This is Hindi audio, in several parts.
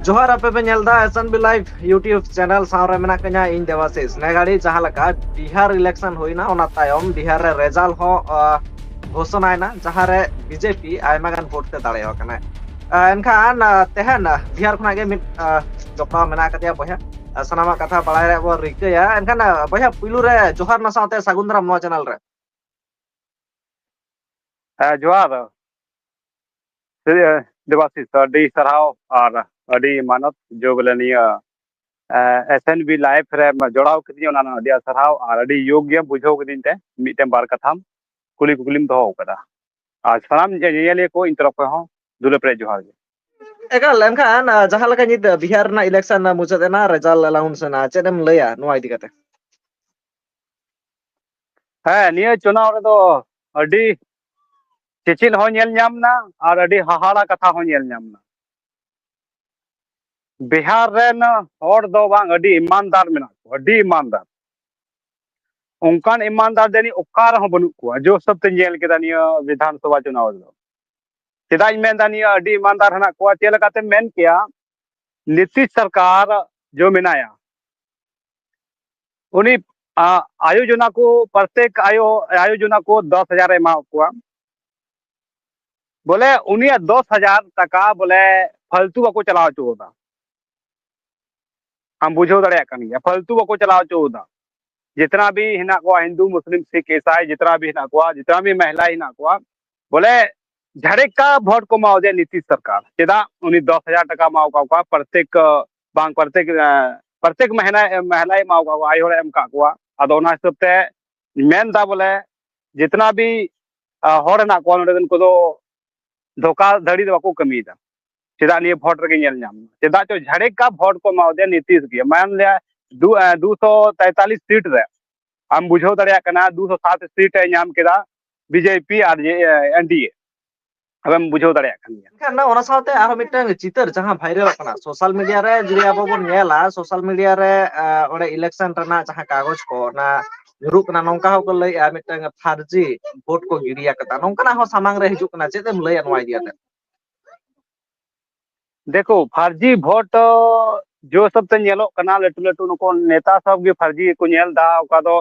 जोहार आपे पे नेलदा एसएनबी लाइव यूट्यूब चैनल सावरे मेना कन्या इन देवाशीष नेगाड़ी जहां लका बिहार इलेक्शन होइना ओना तायम बिहार रे रिजल्ट हो घोषणायना जहां रे बीजेपी आयमा गान वोट ते दाड़े कना एनखान तेहन बिहार खना गे मिट जपा मेना कतिया बया सनामा कथा बड़ाय रे बो रिकया एनखान बया पुइलु रे जोहार ना साथे सागुंदराम नो चैनल रे जोहार देवाशीष अडी सराव और अडी मानत जो बोले निया एसएनबी लाइव रे जोड़ाव कदी ओना अडी सराव और अडी योग्य बुझाव कदी ते मिटे बार कथाम कुली कुलिम दो कदा आज सलाम जेले को इन तरफ हो दुले प्रे जोहार एकाल एनखान जहां लका नित बिहार ना इलेक्शन मुचादेना रिजल्ट अनाउंस ना चेदम लया नो इदी कते है निया चुनाव रे दो अडी चिचिल हो नेल नामना और अडी हाहाड़ा कथा हो नेल नामना बिहार रेन हर दो बांग अडी ईमानदार मेना को अडी ईमानदार उनकान ईमानदार देनी ओकार हो बनु को जो सब ते नेल केदा निया विधानसभा चुनाव दो चेदाई मेन दानिया अडी ईमानदार हना को चेलकाते मेन किया नीतीश सरकार जो मेनाया उनी आयोजना को प्रत्येक आयोजना को 10,000 एमा को बोले उन्हें 10,000 टका बोले फालतू बको चलाव चोदा हम बुझो दड़े फालतू बको चलाव चोदा जितना भी हिना को हिंदू मुस्लिम सिख ईसाई जितना भी हिना को जितना भी महिला हिना को बोले झड़े का वोट को माओ दे नीतीश सरकार चेदा उन्हीं 10,000 टका माओ का प्रत्येक बांग प्रत्येक महिला माओ का आयो एम का अदो ना हिसाब ते मेन दा बोले जितना भी हर हेना को नोडे को धोखा धड़ी बाको कमीदा चेदा निये वोट रे नेल नाम चेदा चो झड़े का वोट को माओ दे नीतीश के मान लिया 243 सीट रे हम बुझो दड़िया कना 207 सीट है नाम केदा बीजेपी और एनडीए हम बुझो दड़िया kan na ona saute aro mitang चितर जहां भाइरल kana सोशल मीडिया रे जुदी abo bon nyela social media रे ore election rena जहां कागज को ना ग्रुप ना नongka ho ko lay mitang farji vote ko giriya kata nongka na ho samang re hijuk kana chedem lay anwa idea te देखो फर्जी वोट जो सब ते नेलो कना लटू लटू नको नेता सब के फर्जी को नेल दा ओका दो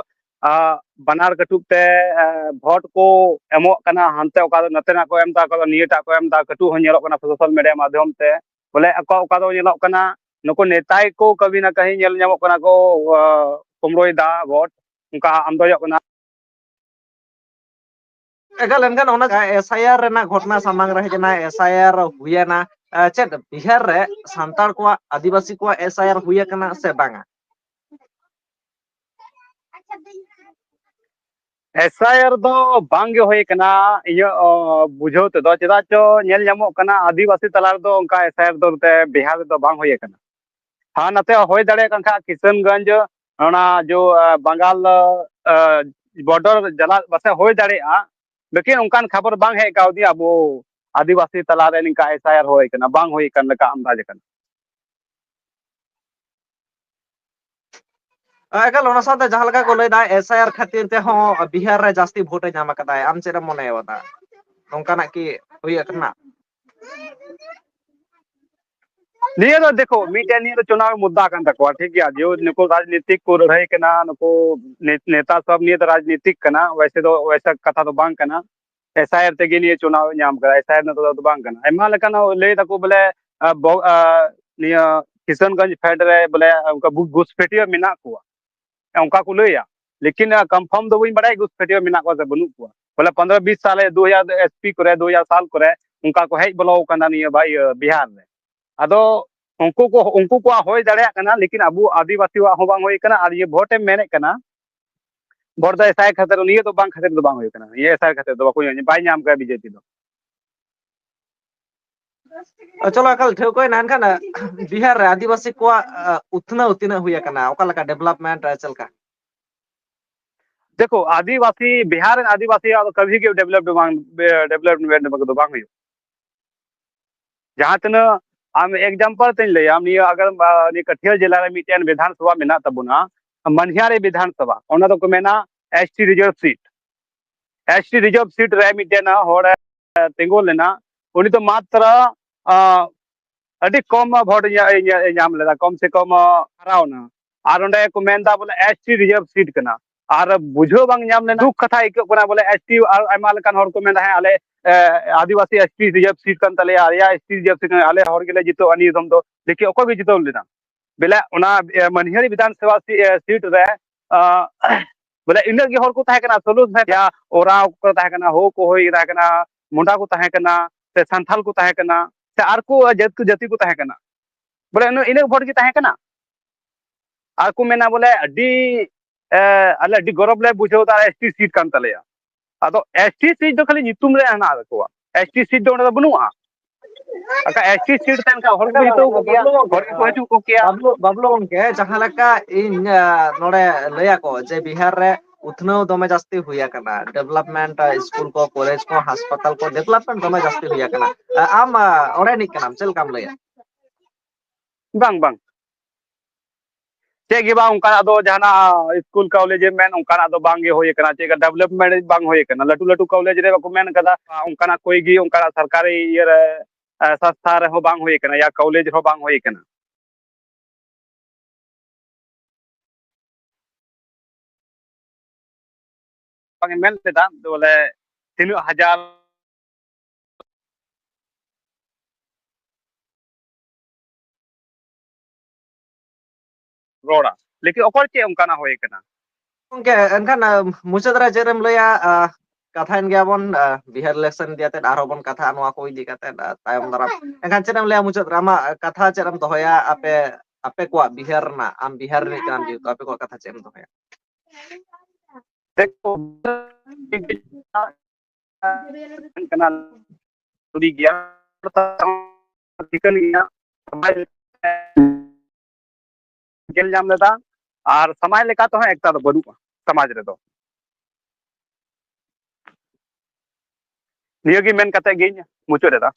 बनार कटुक ते वोट को एमो कना हनते ओका दो नतेना को एम दा को नियटा को एम दा कटु हो नेलो कना सोशल मीडिया माध्यम ते बोले ओका दो नेलो कना नको नेताई को कभी ना कहीं नेल ᱧᱟᱢᱚᱜ कना को कुमरोई दा वोट उनका आंदोलन कना egal enkan ona SIR rena घटना samang re jena SIR huyana ched bihar re santar ko adibasi ko SIR huya kana se banga SIR दो बांगे होय कना इयो बुझो ते दो चेदा चो नेल ᱧᱟᱢᱚᱜ कना आदिवासी तलार दो उनका एसआईआर दो ते बिहार दो बांग होय कना हाँ नते होय दाड़े कन खा किशनगंज ओना जो बंगाल बॉर्डर जला बसे होय दाड़े लेकिन उनकान खबर बांग है काउदी अब आदिवासी तलार निका एसआईआर होय कना बांग होय कन का अंदाज कना egal ona saute jahan leka ko lay da SIR khatir te ho bihar re jasti vote e nyama kada am chera mone wada nongka na ki huya kana निये तो देखो मीटे निये तो चुनाव मुद्दा कन तक ठीक है जो नको राजनीतिक को रहे कना नको नेता सब निये तो राजनीतिक कना वैसे तो वैसा कथा तो बांग कना एसआईआर तेगे निये चुनाव नाम करा एसआईआर न तो बांग कना एमा लेकन ले तको बोले निये किशनगंज फेडरे बोले उनका घुसपेटिया मिना को उनका को लेया लेकिन कंफर्म दो बई बड़ाई घुसपेटिया मिना को से बनु को बोले 15-20 साल 2000 एसपी करे 2000 साल करे उनका को हेज बोलो कना निये भाई बिहार में अदो उनको को होय दाड़े कना लेकिन अबू आदिवासी वा हो बांग होय कना और ये वोटे मेने कना वोट दा एसआई खातिर निये तो बांग खातिर तो बांग होय कना ये एसआई खातिर तो कोई बाई नाम का बीजेपी दो चलो अकल ठेव कोई नान खाना बिहार रे आदिवासी को उतना उतना हुया कना ओका लका डेवलपमेंट चलका देखो आदिवासी बिहार आदिवासी कभी के डेवलपमेंट तो बांग हुई जहां तना आम एग्जांपल तेन ले आम निया अगर नि कठिया जिला रे मिटेन विधानसभा मेना तबुना मनहियारे विधानसभा ओना तो को मेना एसटी रिजर्व सीट रे मिटेन होड़ तिंगो लेना उनी तो मात्र अभी कम भोट नाम लेदा कम से कम हरावना और ओंडे को मेनदा बोले एसटी रिजर्व सीट कना और बुझो बांग नाम लेना दुख कथा इको कना बोले एसटी और आयमा लकान हर को मेनदा है आले आदिवासी एसटी रिजर्व सीट कन तले या एसटी रिजर्व सीट आले हर गेले जितो अनि दम दो देखि ओको भी जितो लेना बेले ओना मनहिरी विधानसभा सीट रे बोले इन्ना गे हर को ताहे कना सोलुस है या ओरा को ताहे कना हो को होई ताहे कना मुंडा को ताहे कना से संथाल को ताहे कना से आर को जाति को ताहे कना बोले इन भोट की ताहे कना आर को मेना बोले अड्डी अले अड्डी गौरव ले बुझो ता एसटी सीट कान तलेया अदो एसटी सीट दो खाली नितुम रे हना को एसटी सीट दो बनुआ अका एसटी सीट तन का हर को हितो को किया हर को हितो को किया बाबलू गंके जहां लका इन नोडे लया को जे बिहार रे उथनो दमे जास्ती हुया कना डेवलपमेंट स्कूल को कॉलेज को अस्पताल को डेवलपमेंट दमे जास्ती हुया कना आम ओरे निक कना चल काम लया बांग बांग चे गिबा उनका दो जहाना स्कूल कॉलेज मेन उनका दो बांगे होय कना चे डेवलपमेंट बांग होय कना लटू लटू कॉलेज रे को मेन कदा उनका कोई गी उनका सरकारी ये संस्था रे हो बांग होय कना या कॉलेज हो बांग होय कना बांगे मेन लेदा बोले 3000 रोड़ा लेकिन ओकर चे उनका होय कना गंके एनखान मुचाद रे जेरम लया कथान गया बन बिहार इलेक्शन दियाते आरो बन कथा नवा को इदी काते तायम दाराम एनखान चेरम लया मुचाद रामा कथा चेरम दोहया आपे आपे को बिहार ना आम बिहार रे काम जी आपे को कथा चेरम दोहया देखो कना टूरी गया चिकन गया गेल जाम लेता और समाज लेका तो है एकता तो बनु समाज रे तो नियोगी मेन कते गे मुचो रेदा